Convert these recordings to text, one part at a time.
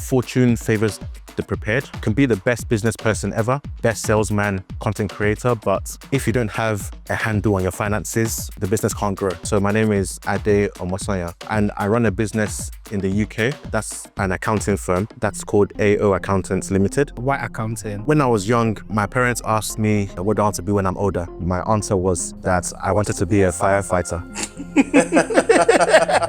Fortune favors the prepared. Can be the best business person ever, best salesman, content creator, but if you don't have a handle on your finances, the business can't grow. So my name is Ade Omosanya, and I run a business in the UK. That's an accounting firm. That's called AO Accountants Limited. Why accounting? When I was young, my parents asked me what do I want to be when I'm older. My answer was that I wanted to be a firefighter.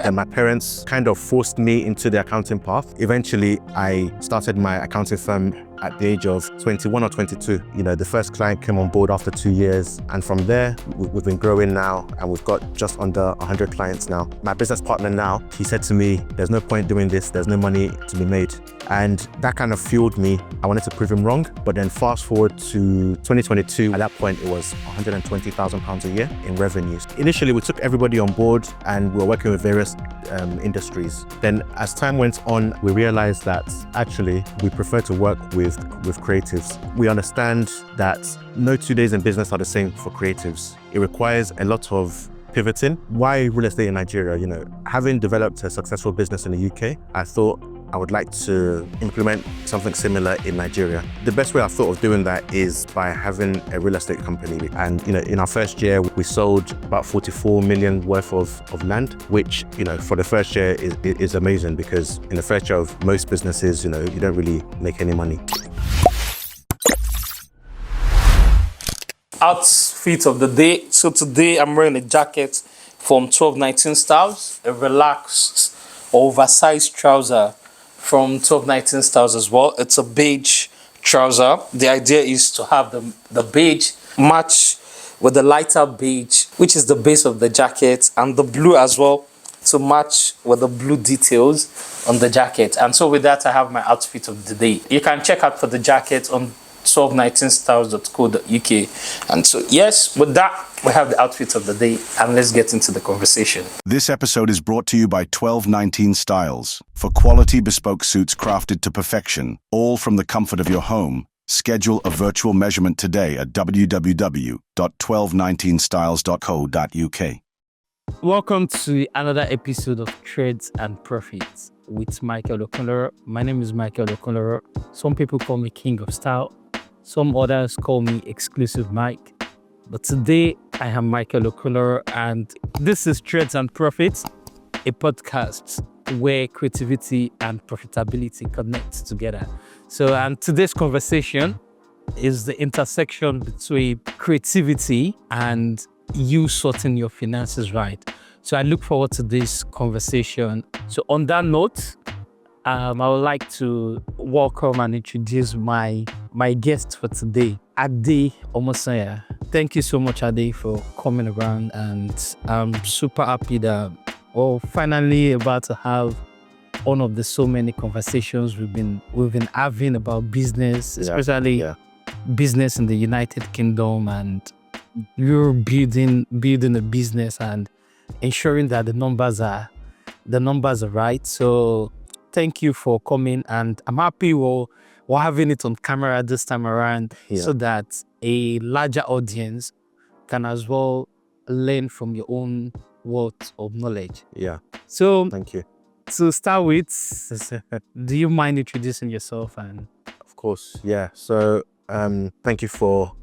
And my parents kind of forced me into the accounting path. Eventually, I started my accounting firm at the age of 21 or 22. The first client came on board after 2 years. And from there, we've been growing now, and we've got just under 100 clients now. My business partner now, he said to me, there's no point doing this, there's no money to be made. And that kind of fueled me. I wanted to prove him wrong. But then fast forward to 2022, at that point, it was £120,000 a year in revenues. Initially, we took everybody on board and we were working with various industries. Then as time went on, we realized that actually we prefer to work with creatives. We understand that no 2 days in business are the same for creatives. It requires a lot of pivoting. Why real estate in Nigeria? Having developed a successful business in the UK, I thought I would like to implement something similar in Nigeria. The best way I thought of doing that is by having a real estate company. And in our first year, we sold about 44 million worth of land, which for the first year is amazing, because in the first year of most businesses, you don't really make any money. Outfit of the day. So today I'm wearing a jacket from 1219 Styles, a relaxed or oversized trouser from 1219 Styles as well. It's a beige trouser. The idea is to have the beige match with the lighter beige, which is the base of the jacket, and the blue as well to match with the blue details on the jacket. And so with that, I have my outfit of the day. You can check out for the jacket on 1219styles.co.uk. And so, yes, with that, we have the outfit of the day, and let's get into the conversation. This episode is brought to you by 1219 Styles. For quality bespoke suits crafted to perfection, all from the comfort of your home. Schedule a virtual measurement today at www.1219styles.co.uk. Welcome to another episode of Trades and Profits with Michael Okunloro. My name is Michael Okunloro. Some people call me King of Style. Some others call me Exclusive Mike. But today, I am Michael Okunloro, and this is Trades and Profits, a podcast where creativity and profitability connect together. So, and today's conversation is the intersection between creativity and you sorting your finances right. So I look forward to this conversation. So on that note, I would like to welcome and introduce my guest for today, Ade Omosanya. Thank you so much, Ade, for coming around, and I'm super happy that we're finally about to have one of the so many conversations we've been having about business, especially business in the United Kingdom, and you're building a business and ensuring that the numbers are right. So thank you for coming, and I'm happy we're having it on camera this time around, so that a larger audience can as well learn from your own wealth of knowledge. Yeah. So thank you. To start with, do you mind introducing yourself? And of course, yeah. So thank you for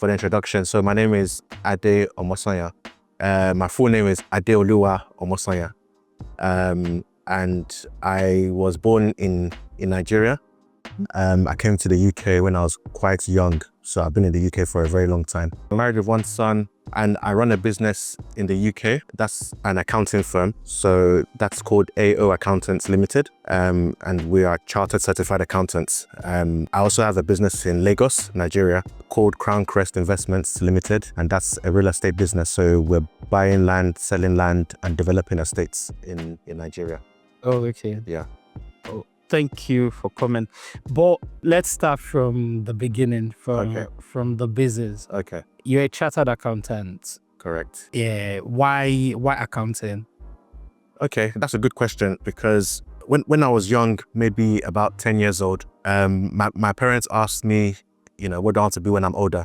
the introduction. So my name is Ade Omosanya. My full name is Ade Omosanya. And I was born in Nigeria. I came to the UK when I was quite young, so I've been in the UK for a very long time. I'm married with one son, and I run a business in the UK. That's an accounting firm, so that's called AO Accountants Limited, and we are chartered certified accountants. I also have a business in Lagos, Nigeria, called Crown Crest Investments Limited, and that's a real estate business. So we're buying land, selling land, and developing estates in Nigeria. Oh, okay. Yeah. Thank you for coming. But let's start from the beginning, from the business. Okay. You're a chartered accountant. Correct. Yeah. Why accounting? Okay, that's a good question, because when I was young, maybe about 10 years old, my parents asked me, what do I want to be when I'm older?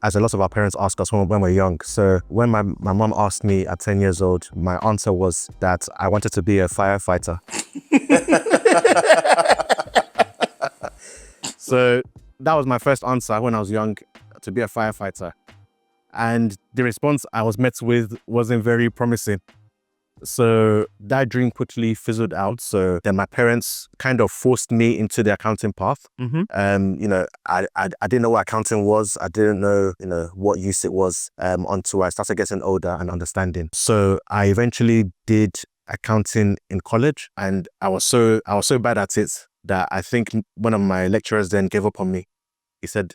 As a lot of our parents ask us when we're young. So when my mom asked me at 10 years old, my answer was that I wanted to be a firefighter. So that was my first answer when I was young, to be a firefighter. And the response I was met with wasn't very promising. So that dream quickly fizzled out. So then my parents kind of forced me into the accounting path. I didn't know what accounting was. I didn't know, what use it was until I started getting older and understanding. So I eventually did accounting in college, and I was so bad at it that I think one of my lecturers then gave up on me. He said,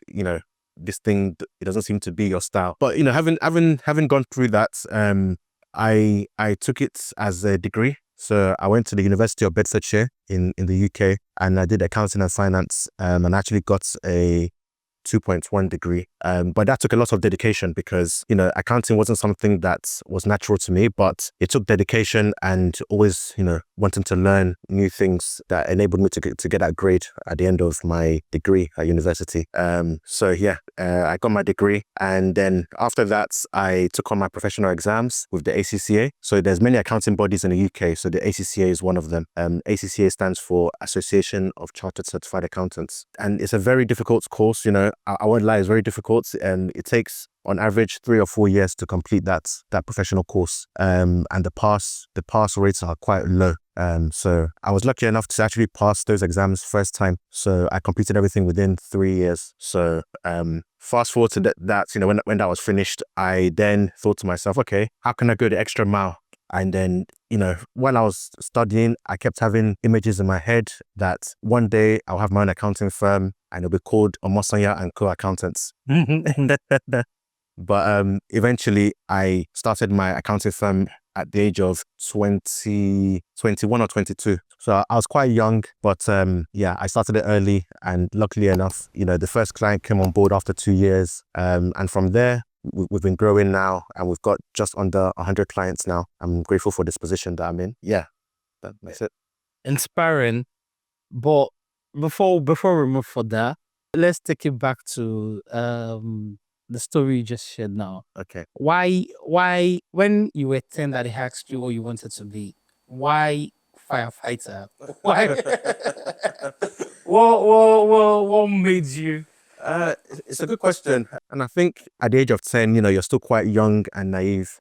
this thing, it doesn't seem to be your style. But having gone through that, I took it as a degree. So I went to the University of Bedfordshire in the UK, and I did accounting and finance, and actually got a 2.1 degree. But that took a lot of dedication because, accounting wasn't something that was natural to me, but it took dedication and always, wanting to learn new things that enabled me to get that grade at the end of my degree at university. I got my degree, and then after that, I took on my professional exams with the ACCA. So there's many accounting bodies in the UK. So the ACCA is one of them. ACCA stands for Association of Chartered Certified Accountants. And it's a very difficult course, I won't lie, it's very difficult, and it takes on average 3 or 4 years to complete that professional course. And the pass rates are quite low. So I was lucky enough to actually pass those exams first time. So I completed everything within 3 years. So fast forward to that, when that was finished, I then thought to myself, okay, how can I go the extra mile? And then, while I was studying, I kept having images in my head that one day I'll have my own accounting firm and it'll be called Omosanya and Co. Accountants. But eventually I started my accounting firm at the age of 21 or 22. So I was quite young, but I started it early, and luckily enough, the first client came on board after 2 years. And from there, we've been growing now, and we've got just under 100 clients now. I'm grateful for this position that I'm in. Yeah, that's it. Inspiring. But before we move for that, let's take it back to the story you just shared now. Okay. Why when you were 10 that they asked you what you wanted to be, why firefighter? Why? what made you? It's a good question. And I think at the age of 10, you're still quite young and naive.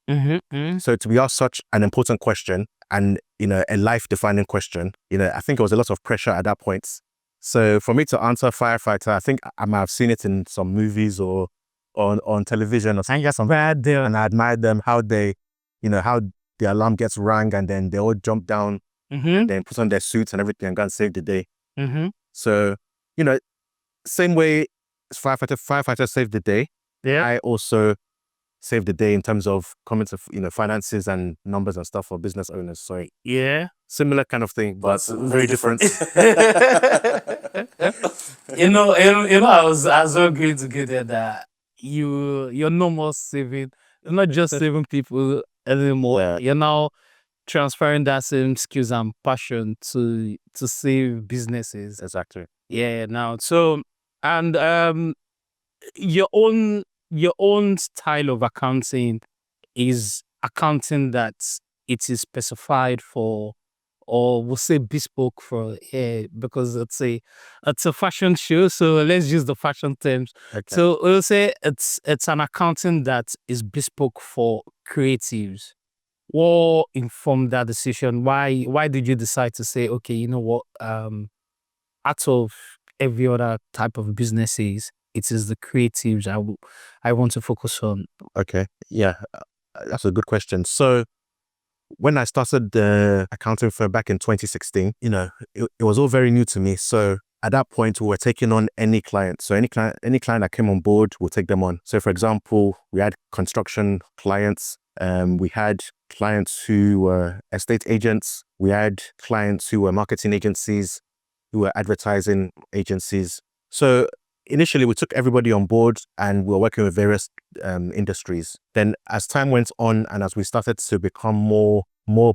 So to be asked such an important question and, a life-defining question, I think it was a lot of pressure at that point. So for me to answer firefighter, I think I might have seen it in some movies or on television or something. And I admired them, how they, how the alarm gets rang and then they all jump down, then put on their suits and everything and go and save the day. So, same way as firefighter saved the day, I also saved the day in terms of coming to, finances and numbers and stuff for business owners. So similar kind of thing, but very different. I was so great to get there that you're no more saving, you're not just saving people anymore. Yeah. You're now transferring that same skills and passion to save businesses. Exactly. Yeah. Now, so and your own style of accounting is accounting that it is specified for, or we'll say bespoke for, because it's a fashion show, so let's use the fashion terms. Okay. So we'll say it's an accounting that is bespoke for creatives. What informed that decision? Why did you decide to say, okay, you know what, out of every other type of businesses, it is the creatives I want to focus on? Okay. Yeah, that's a good question. So when I started the accounting firm back in 2016, it was all very new to me. So at that point, we were taking on any client. So any client that came on board, we'll take them on. So for example, we had construction clients. We had clients who were estate agents. We had clients who were marketing agencies, who were advertising agencies. So initially, we took everybody on board and we were working with various industries. Then as time went on and as we started to become more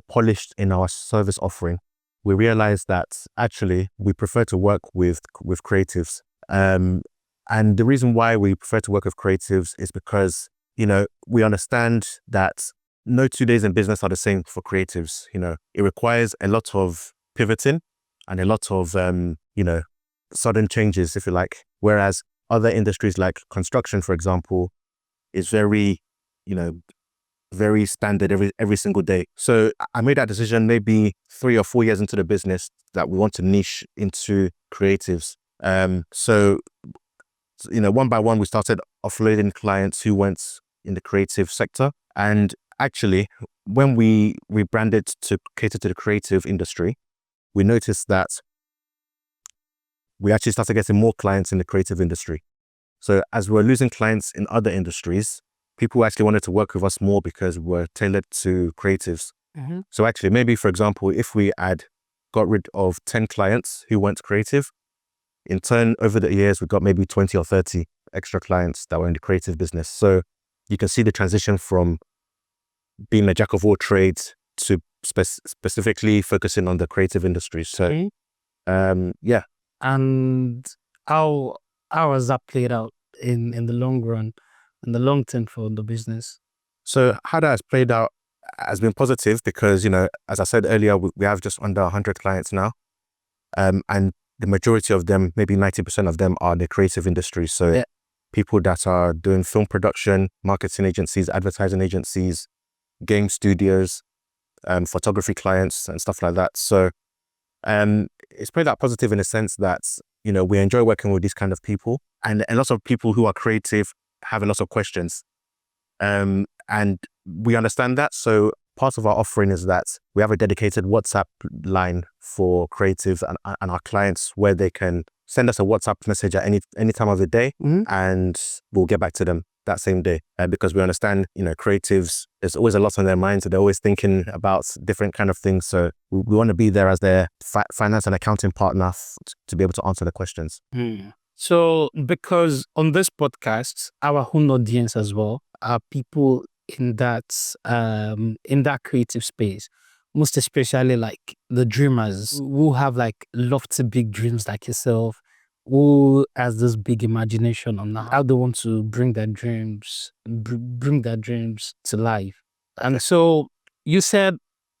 polished in our service offering, we realized that actually we prefer to work with creatives. And the reason why we prefer to work with creatives is because, we understand that no 2 days in business are the same for creatives. It requires a lot of pivoting and a lot of, sudden changes, if you like. Whereas other industries like construction, for example, is very, very standard every single day. So I made that decision maybe 3 or 4 years into the business that we want to niche into creatives. So one by one, we started offloading clients who went in the creative sector. And actually, when we rebranded to cater to the creative industry, we noticed that we actually started getting more clients in the creative industry. So as we're losing clients in other industries, people actually wanted to work with us more because we're tailored to creatives. Mm-hmm. So actually, maybe, for example, if we had got rid of 10 clients who went creative, in turn, over the years, we got maybe 20 or 30 extra clients that were in the creative business. So you can see the transition from being a jack of all trades to specifically focusing on the creative industry. So, yeah. And how has that played out in the long run, in the long term for the business? So how that has played out has been positive because, as I said earlier, we have just under 100 clients now. And the majority of them, maybe 90% of them, are the creative industry. So people that are doing film production, marketing agencies, advertising agencies, game studios, photography clients and stuff like that. So it's played out positive in the sense that, we enjoy working with these kind of people, and a lot of people who are creative have a lot of questions. And we understand that. So part of our offering is that we have a dedicated WhatsApp line for creatives and our clients where they can send us a WhatsApp message at any time of the day, and we'll get back to them that same day. Because we understand, creatives, there's always a lot on their minds. So they're always thinking about different kind of things. So we want to be there as their finance and accounting partner to be able to answer the questions. So because on this podcast, our own audience as well are people in that creative space, most especially like the dreamers who have like lofty big dreams like yourself, who has this big imagination on how they want to bring their dreams to life. And so you said,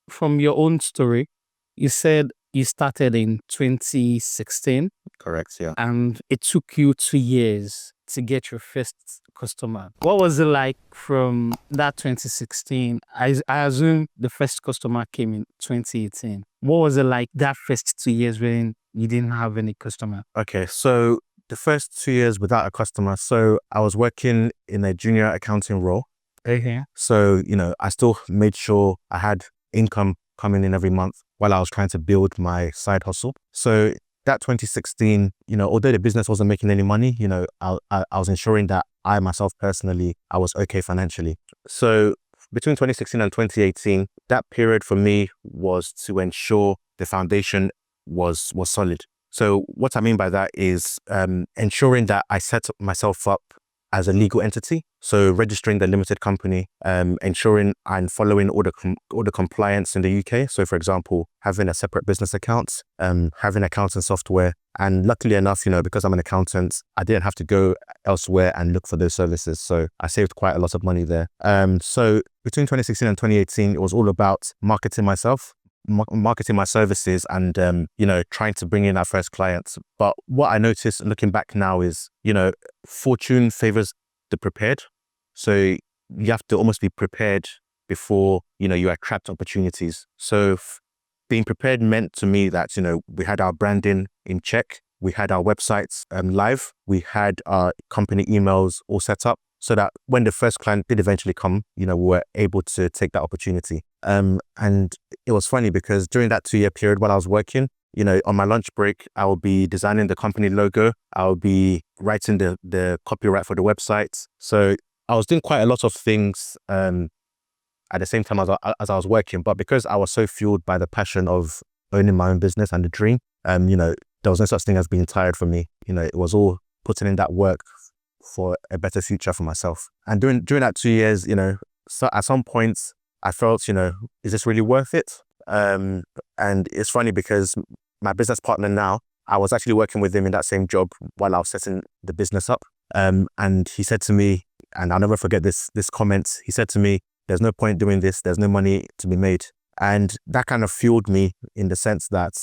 from your own story, you said you started in 2016. Correct, yeah. And it took you 2 years to get your first customer. What was it like from that 2016? I assume the first customer came in 2018. What was it like that first 2 years when you didn't have any customer? Okay, so the first 2 years without a customer, so I was working in a junior accounting role. Okay. So, I still made sure I had income coming in every month while I was trying to build my side hustle. So that 2016, although the business wasn't making any money, I was ensuring that I myself personally, I was okay financially. So between 2016 and 2018, that period for me was to ensure the foundation was solid. So what I mean by that is ensuring that I set myself up as a legal entity. So registering the limited company, ensuring and following all the compliance in the UK. So for example, having a separate business account, having accounting software. And luckily enough, because I'm an accountant, I didn't have to go elsewhere and look for those services. So I saved quite a lot of money there. So between 2016 and 2018, it was all about marketing myself, marketing my services, and trying to bring in our first clients. But what I noticed looking back now is, fortune favors the prepared. So you have to almost be prepared before you attract opportunities. So being prepared meant to me that we had our branding in check, we had our websites live, we had our company emails all set up, so that when the first client did eventually come, we were able to take that opportunity. And it was funny because during that 2-year period while I was working, on my lunch break, I will be designing the company logo. I'll be writing the copyright for the website. So I was doing quite a lot of things at the same time as I was working. But because I was so fueled by the passion of owning my own business and the dream, there was no such thing as being tired for me. It was all putting in that work for a better future for myself. And during that 2 years, so at some points I felt, is this really worth it? And it's funny because my business partner now, I was actually working with him in that same job while I was setting the business up. And he said to me, and I'll never forget this comment, he said to me, there's no point doing this, there's no money to be made. And that kind of fueled me in the sense that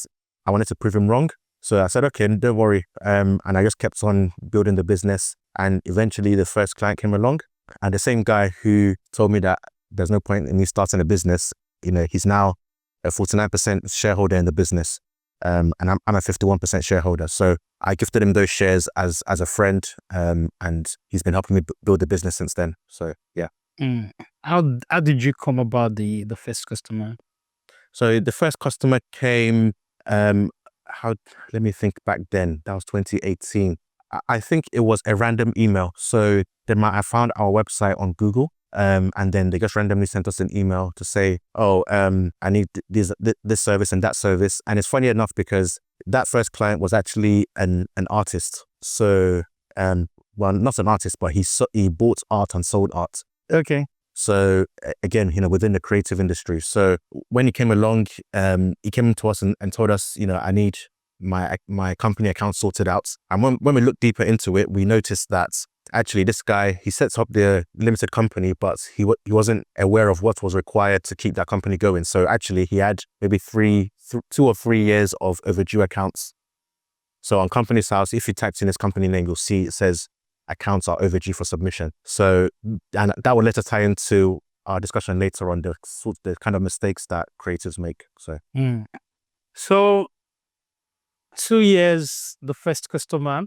I wanted to prove him wrong. So I said, okay, don't worry. And I just kept on building the business. And eventually the first client came along, and the same guy who told me that there's no point in me starting a business, he's now a 49% shareholder in the business. And I'm a 51% shareholder. So I gifted him those shares as a friend. And he's been helping me build the business since then. So yeah. How did you come about the first customer? So the first customer came, let me think back then, that was 2018. I think it was a random email. So I found our website on Google, and then they just randomly sent us an email to say, oh, I need this service and that service. And it's funny enough because that first client was actually an artist. So, well, not an artist, but he bought art and sold art. Okay. So again, within the creative industry. So when he came along, he came to us and told us, I need my company account sorted out. And when we looked deeper into it, we noticed that actually this guy, he sets up the limited company, but he wasn't aware of what was required to keep that company going. So actually he had maybe 2 or 3 years of overdue accounts. So on Company's House, if you typed in his company name, you'll see it says accounts are overdue for submission. So, and that will later tie into our discussion later on the kind of mistakes that creatives make. So 2 years, the first customer,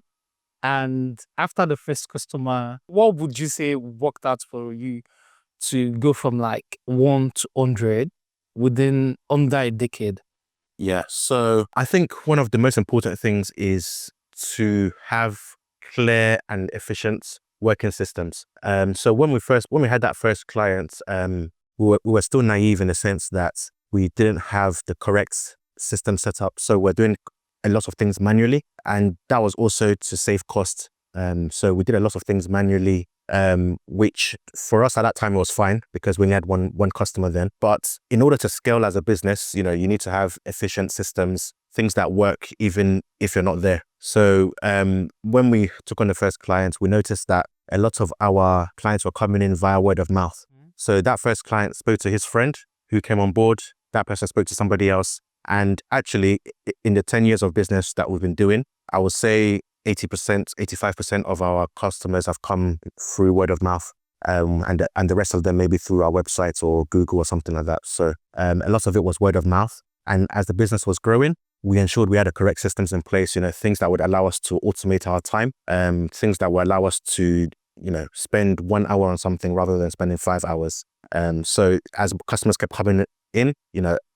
and after the first customer, what would you say worked out for you to go from like 1 to 100 within under a decade? Yeah. So I think one of the most important things is to have clear and efficient working systems. So when we had that first client, we were still naive in the sense that we didn't have the correct system set up. So we're doing a lot of things manually, and that was also to save cost. So we did a lot of things manually, which for us at that time was fine because we only had one customer then. But in order to scale as a business, you need to have efficient systems, things that work even if you're not there. So when we took on the first clients, we noticed that a lot of our clients were coming in via word of mouth. So that first client spoke to his friend who came on board. That person spoke to somebody else. And actually, in the 10 years of business that we've been doing, I would say 80%, 85% of our customers have come through word of mouth. And the rest of them maybe through our website or Google or something like that. So a lot of it was word of mouth. And as the business was growing, we ensured we had the correct systems in place, things that would allow us to automate our time, things that would allow us to, spend 1 hour on something rather than spending 5 hours. So as customers kept coming in,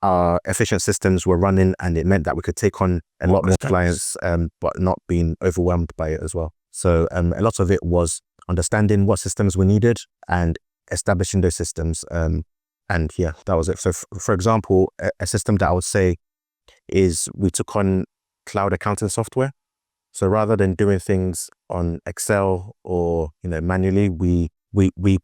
our efficient systems were running, and it meant that we could take on a lot more clients, but not being overwhelmed by it as well. So a lot of it was understanding what systems we needed and establishing those systems. And yeah, that was it. So for example, a system that I would say is we took on cloud accounting software. So rather than doing things on Excel or, manually, we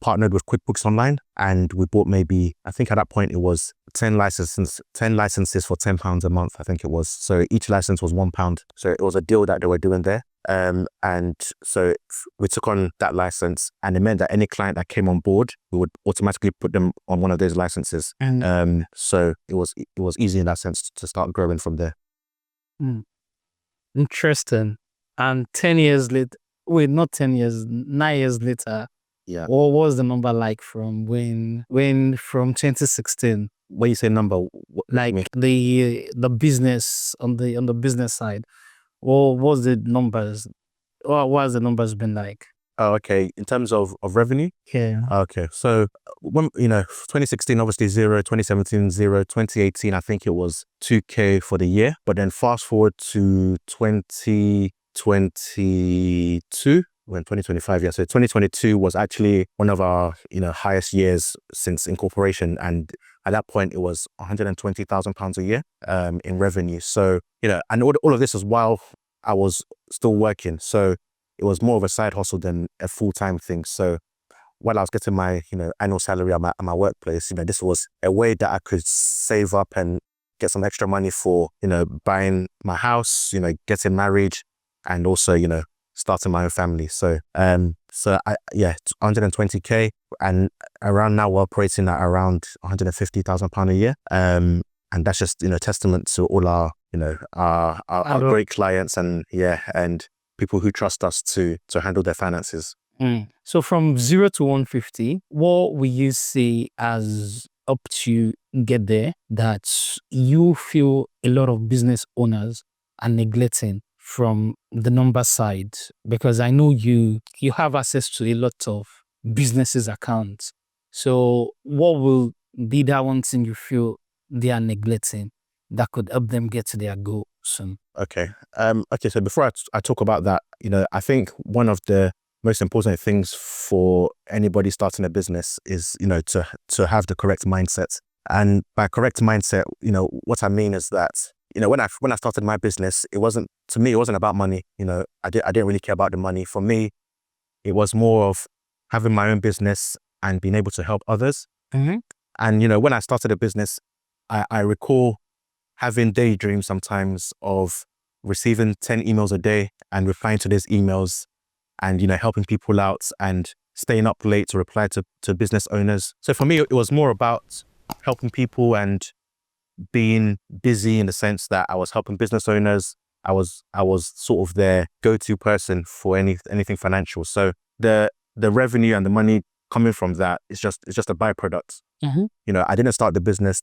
partnered with QuickBooks Online, and we bought maybe, I think at that point it was 10 licenses for £10 a month, I think it was. So each license was £1. So it was a deal that they were doing there. And so we took on that license, and it meant that any client that came on board, we would automatically put them on one of those licenses. So it was easy in that sense to start growing from there. Interesting. And 10 years later, wait, not 10 years, 9 years later, yeah, what was the number like from from 2016? When you say number, like the business on the business side, what was the numbers? What has the numbers been like? Oh, okay. In terms of revenue? Yeah. Okay. So when 2016 obviously 0, 2017 0, 2018 I think it was 2K for the year. But then fast forward to 2022, when 2025, yeah. So 2022 was actually one of our highest years since incorporation, and at that point it was £120,000 a year in revenue. So and all of this was while I was still working. So it was more of a side hustle than a full-time thing. So while I was getting my, annual salary at my workplace, this was a way that I could save up and get some extra money for, buying my house, getting married, and also, starting my own family. So, 120K, and around now we're operating at around £150,000 a year. And that's just, testament to all our our great clients and people who trust us to handle their finances. So from 0 to 150, what will you say has helped you get there that you feel a lot of business owners are neglecting from the number side? Because I know you have access to a lot of businesses accounts. So what will be that one thing you feel they are neglecting that could help them get to their goal soon? Okay. So before I talk about that, I think one of the most important things for anybody starting a business is, to have the correct mindset. And by correct mindset, what I mean is that, when I started my business, it wasn't about money. I didn't really care about the money. For me, it was more of having my own business and being able to help others. Mm-hmm. And, when I started a business, I recall having daydreams sometimes of receiving 10 emails a day and replying to those emails and, helping people out and staying up late to reply to business owners. So for me, it was more about helping people and being busy in the sense that I was helping business owners. I was sort of their go-to person for anything financial. So the revenue and the money coming from that is just a byproduct. Mm-hmm. I didn't start the business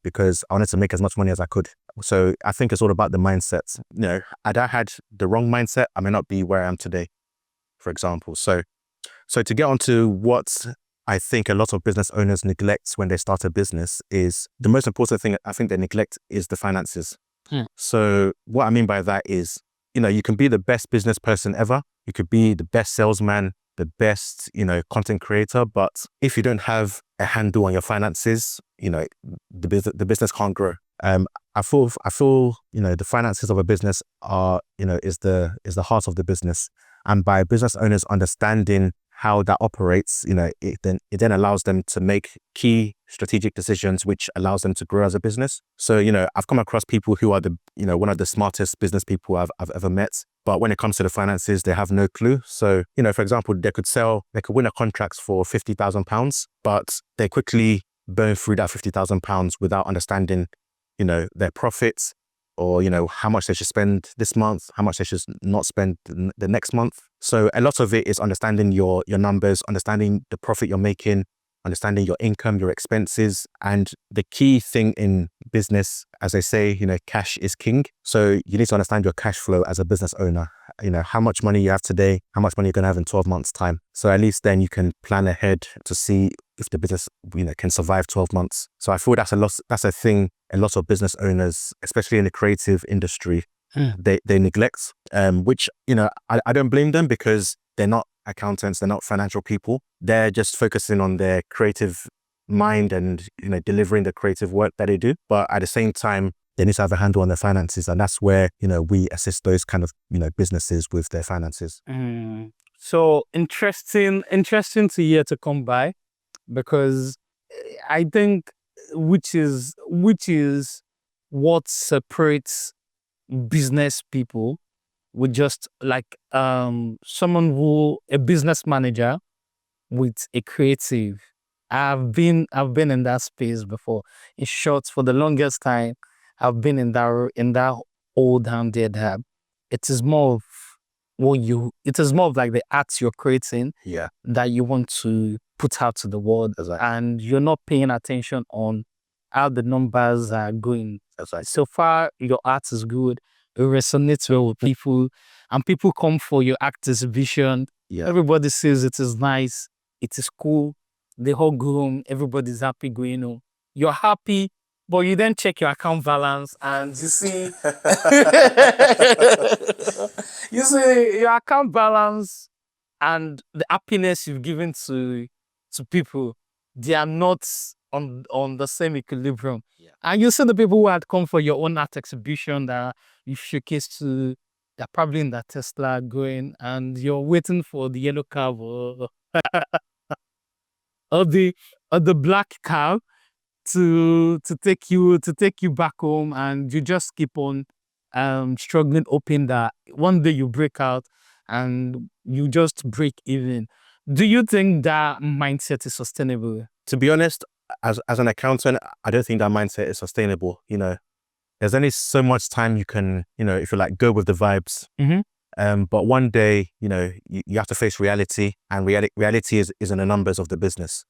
because I wanted to make as much money as I could. So I think it's all about the mindset. Had I had the wrong mindset, I may not be where I am today, for example. So to get onto what I think a lot of business owners neglect when they start a business is the most important thing I think they neglect is the finances. So what I mean by that is, you can be the best business person ever. You could be the best salesman, the best, content creator. But if you don't have a handle on your finances, the business can't grow. I feel, the finances of a business are, is the heart of the business. And by business owners understanding how that operates, it then allows them to make key strategic decisions, which allows them to grow as a business. So, I've come across people who are one of the smartest business people I've ever met. But when it comes to the finances, they have no clue. So, for example, they could win a contract for £50,000, but they quickly burn through that £50,000 without understanding, their profits, or, how much they should spend this month, how much they should not spend the next month. So a lot of it is understanding your numbers, understanding the profit you're making, understanding your income, your expenses. And the key thing in business, as they say, cash is king. So you need to understand your cash flow as a business owner. How much money you have today, how much money you're going to have in 12 months time. So at least then you can plan ahead to see if the business, can survive 12 months. So I feel that's a thing a lot of business owners, especially in the creative industry, they neglect, which, I don't blame them, because they're not accountants, they're not financial people. They're just focusing on their creative mind and, delivering the creative work that they do. But at the same time, they need to have a handle on their finances. And that's where, we assist those kind of, businesses with their finances. So interesting to hear to come by, because I think which is what separates business people with just like a business manager with a creative. I've been in that space before. In short, for the longest time, I've been in that old handed hab. It is more of like the art you're creating that you want to put out to the world. Exactly. And you're not paying attention on how the numbers are going. Exactly. So far, your art is good. It resonates well with people, and people come for your art exhibition. Yeah. Everybody says it is nice, it is cool. They all go home, everybody's happy going home. You're happy, but you then check your account balance and you see your account balance and the happiness you've given to people, they are not on the same equilibrium. Yeah. And you see the people who had come for your own art exhibition that you showcased to, they're probably in that Tesla going, and you're waiting for the yellow cab or the black cab to take you back home, and you just keep on struggling, hoping that one day you break out and you just break even. Do you think that mindset is sustainable? To be honest, as an accountant, I don't think that mindset is sustainable. there's only so much time you can, if you like, go with the vibes. But one day, you have to face reality, and reality is in the numbers of the business.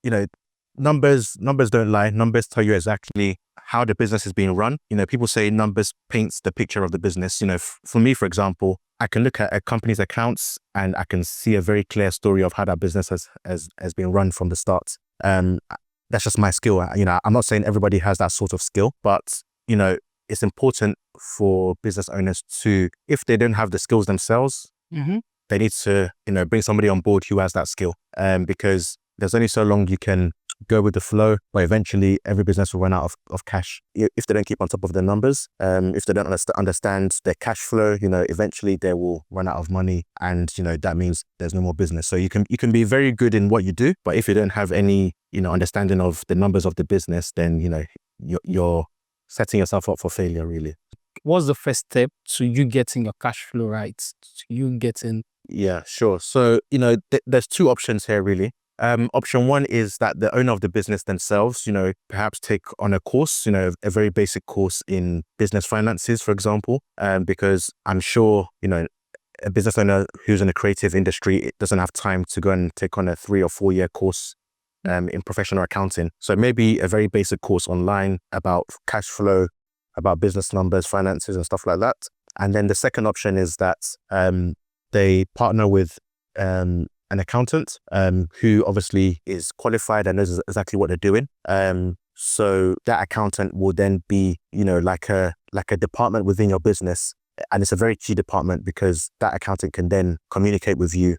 Numbers don't lie. Numbers tell you exactly how the business is being run. People say numbers paints the picture of the business. For me, for example, I can look at a company's accounts and I can see a very clear story of how that business has been run from the start. That's just my skill. I'm not saying everybody has that sort of skill, but it's important for business owners to, if they don't have the skills themselves, they need to, bring somebody on board who has that skill. Because there's only so long you can go with the flow, but eventually every business will run out of cash if they don't keep on top of their numbers. If they don't understand their cash flow, eventually they will run out of money, and that means there's no more business. So you can be very good in what you do, but if you don't have any understanding of the numbers of the business, then you're setting yourself up for failure, really. What's the first step to you getting your cash flow right? To you getting... Yeah, sure. So there's two options here, really. Option one is that the owner of the business themselves, perhaps take on a course, a very basic course in business finances, for example, because I'm sure, a business owner who's in a creative industry, it doesn't have time to go and take on a 3 or 4 year course in professional accounting. So maybe a very basic course online about cash flow, about business numbers, finances, and stuff like that. And then the second option is that they partner with an accountant who obviously is qualified and knows exactly what they're doing. So that accountant will then be, like a department within your business. And it's a very key department because that accountant can then communicate with you,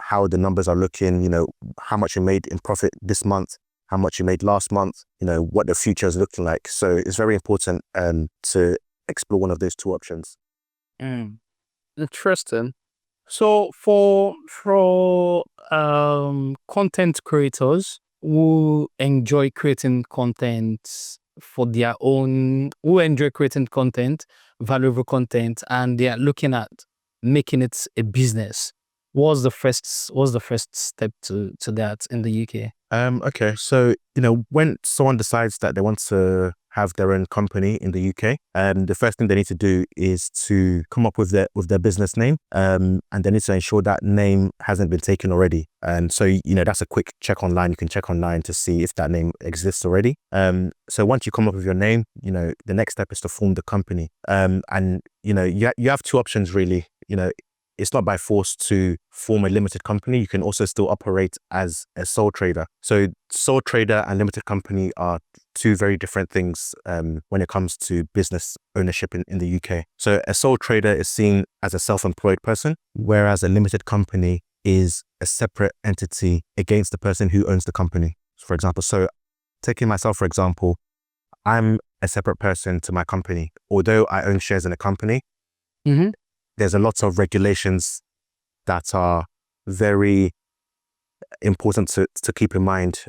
how the numbers are looking, how much you made in profit this month, how much you made last month, what the future is looking like. So it's very important to explore one of those two options. Interesting. So for content creators who enjoy creating content for their own, who enjoy creating content, valuable content, and they are looking at making it a business, what's the first step to that in the UK? Okay, so when someone decides that they want to have their own company in the UK, the first thing they need to do is to come up with their business name, and they need to ensure that name hasn't been taken already. So that's a quick check online. You can check online to see if that name exists already. So once you come up with your name, the next step is to form the company. And you have two options really. It's not by force to form a limited company. You can also still operate as a sole trader. So sole trader and limited company are two very different things when it comes to business ownership in the UK. So a sole trader is seen as a self-employed person, whereas a limited company is a separate entity against the person who owns the company. For example, so taking myself, for example, I'm a separate person to my company. Although I own shares in a company, there's a lot of regulations that are very important to keep in mind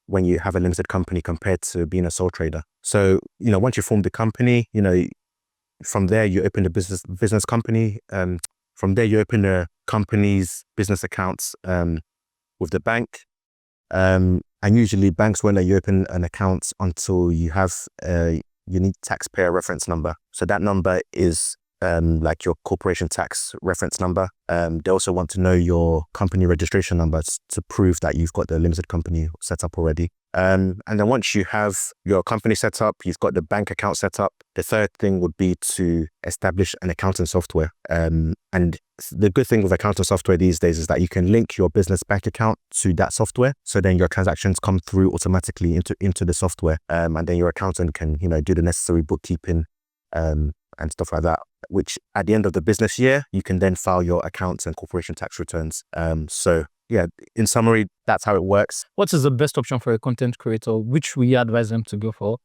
when you have a limited company compared to being a sole trader. So, once you form the company, from there you open the business company. From there you open the company's business accounts with the bank. And usually banks won't let you open an account until you have a unique taxpayer reference number. So that number is like your corporation tax reference number. They also want to know your company registration number to prove that you've got the limited company set up already. And then once you have your company set up, you've got the bank account set up, the third thing would be to establish an accounting software. And the good thing with accounting software these days is that you can link your business bank account to that software. So then your transactions come through automatically into the software. And then your accountant can, do the necessary bookkeeping and stuff like that, which at the end of the business year, you can then file your accounts and corporation tax returns. So yeah, in summary, that's how it works. What is the best option for a content creator? Which we advise them to go for,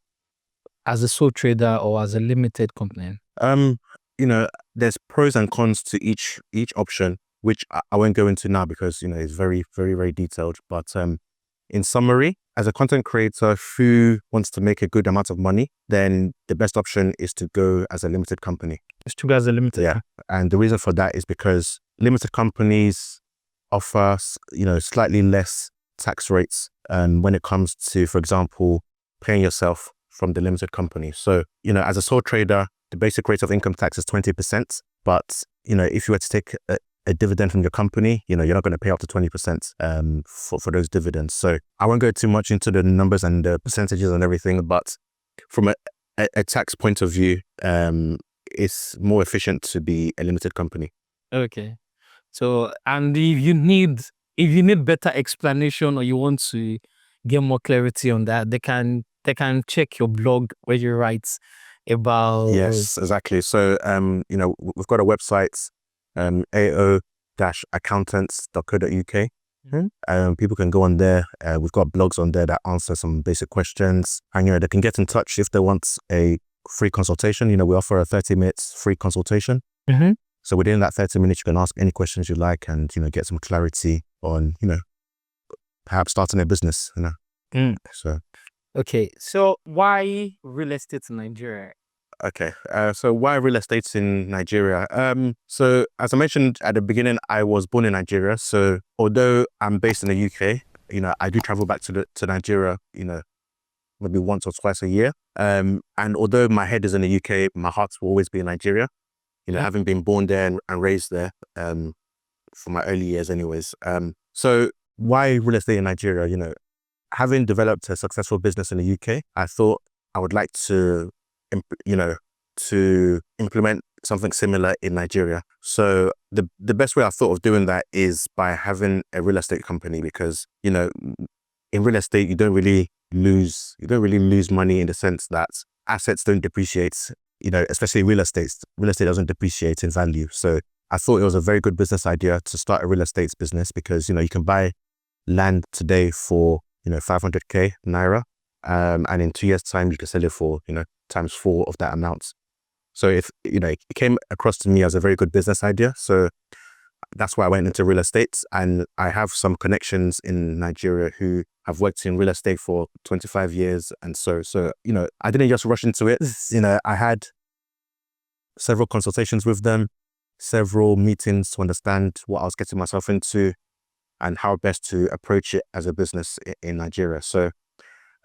as a sole trader or as a limited company? There's pros and cons to each option, which I won't go into now because, it's very, very, very detailed. But in summary, as a content creator who wants to make a good amount of money, then the best option is to go as a limited company. It's to go as a limited. Yeah. And the reason for that is because limited companies offer, slightly less tax rates when it comes to, for example, paying yourself from the limited company. So, as a sole trader, the basic rate of income tax is 20%. But, if you were to take a dividend from your company, you're not going to pay up to 20% for those dividends. So I won't go too much into the numbers and the percentages and everything, but from a tax point of view, it's more efficient to be a limited company. Okay. So, and if you need better explanation or you want to get more clarity on that, they can check your blog where you write about. Yes, exactly. So, we've got a website, ao-accountants.co.uk. People can go on there. We've got blogs on there that answer some basic questions, and they can get in touch if they want a free consultation. We offer a 30 minutes free consultation. Mm-hmm. So within that 30 minutes, you can ask any questions you like and get some clarity on perhaps starting a business. So okay. So why real estate in Nigeria? Okay, so why real estate in Nigeria? So as I mentioned at the beginning, I was born in Nigeria. So although I'm based in the UK, I do travel back to Nigeria, maybe once or twice a year. And although my head is in the UK, my heart will always be in Nigeria. Having been born there and raised there, for my early years, anyways. So why real estate in Nigeria? Having developed a successful business in the UK, I thought I would like to implement something similar in Nigeria. So the best way I thought of doing that is by having a real estate company, because in real estate you don't really lose money in the sense that assets don't depreciate. Especially real estate doesn't depreciate in value. So I thought it was a very good business idea to start a real estate business, because you can buy land today for 500k naira, and in 2 years' time you can sell it for times 4 of that amount. So it came across to me as a very good business idea. So that's why I went into real estate, and I have some connections in Nigeria who have worked in real estate for 25 years. And so I didn't just rush into it. I had several consultations with them, several meetings to understand what I was getting myself into and how best to approach it as a business in Nigeria. So,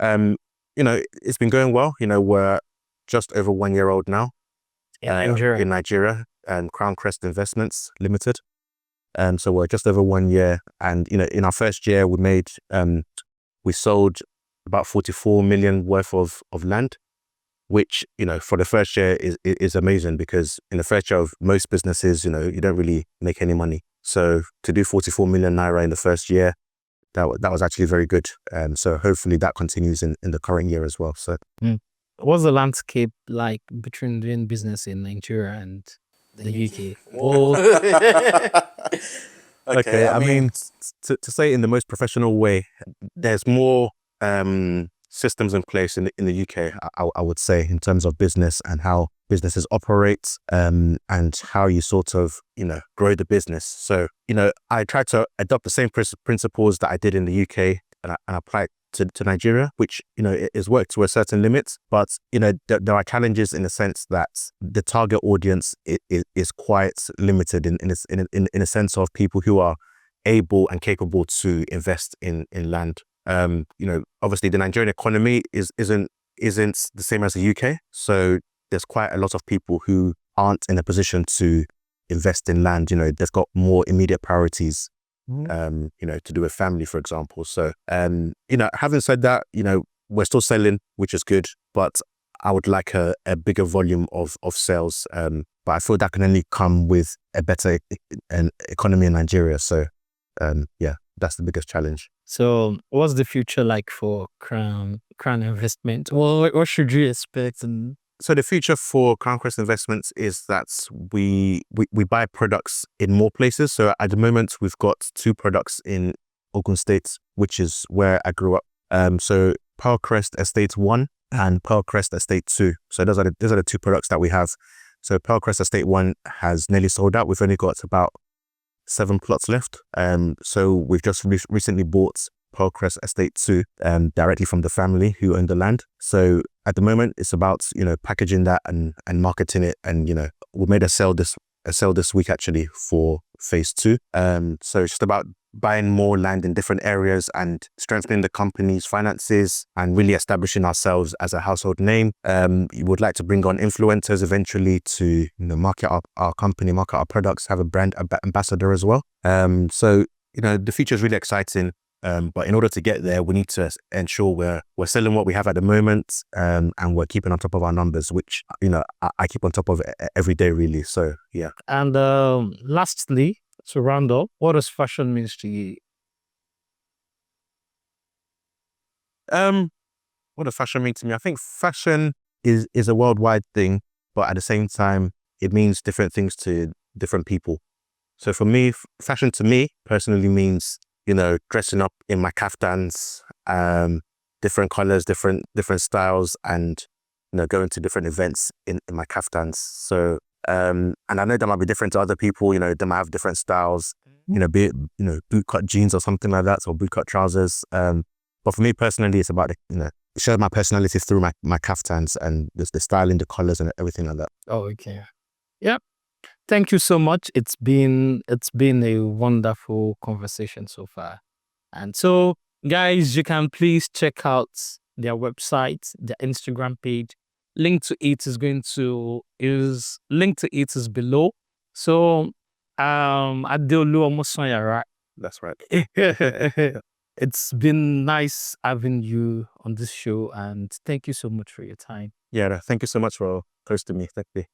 it's been going well. We're just over 1 year old now in Nigeria, and Crown Crest Investments Limited. So we're just over 1 year, and in our first year we sold about 44 million worth of land, which for the first year is amazing, because in the first year of most businesses, you don't really make any money. So to do 44 million naira in the first year, that was actually very good. So hopefully that continues in the current year as well. So what's the landscape like between doing business in Nigeria and the UK? Okay, I mean, to say it in the most professional way, there's more systems in place in the UK, I would say, in terms of business and how businesses operate, and how you sort of, grow the business. So, I tried to adopt the same principles that I did in the UK and apply it to Nigeria, which, it has worked to a certain limit. But, there are challenges in the sense that the target audience is quite limited in a sense of people who are able and capable to invest in land. Obviously the Nigerian economy isn't the same as the UK. So there's quite a lot of people who aren't in a position to invest in land. They've got more immediate priorities, to do with family, for example. So, having said that, we're still selling, which is good, but I would like a bigger volume of sales. But I feel that can only come with a better economy in Nigeria. So, that's the biggest challenge. So what's the future like for Crown Investment? Well, what should you expect? So the future for Crown Crest Investments is that we buy products in more places. So at the moment, we've got 2 products in Ogun State, which is where I grew up. So Pearl Crest Estate 1 and Pearl Crest Estate 2. So those are the 2 products that we have. So Pearl Crest Estate 1 has nearly sold out. We've only got about 7 plots left. So we've just recently bought Pearl Crest Estate 2 directly from the family who own the land. So at the moment, it's about packaging that and marketing it, and we made a sale this week actually for phase 2. So it's just about buying more land in different areas and strengthening the company's finances and really establishing ourselves as a household name. We would like to bring on influencers eventually to market our company, market our products, have a brand ambassador as well. So the future is really exciting. But in order to get there, we need to ensure we're selling what we have at the moment, and we're keeping on top of our numbers, which I keep on top of every day, really. So yeah. And lastly, to round up, what does fashion means to you? What does fashion mean to me? I think fashion is a worldwide thing, but at the same time, it means different things to different people. So for me, fashion to me personally means dressing up in my kaftans, different colors, different styles, and going to different events in my kaftans. So and I know that might be different to other people. They might have different styles. Be it boot cut jeans or something like that, or boot cut trousers. But for me personally, it's about showing my personality through my kaftans and the styling, the colors, and everything like that. Oh, okay. Yep. Thank you so much. It's been a wonderful conversation so far. And so, guys, you can please check out their website, their Instagram page. Link to it is below. So, Ade Omosanya, right? That's right. It's been nice having you on this show, and thank you so much for your time. Yeah, thank you so much for hosting me. Thank you.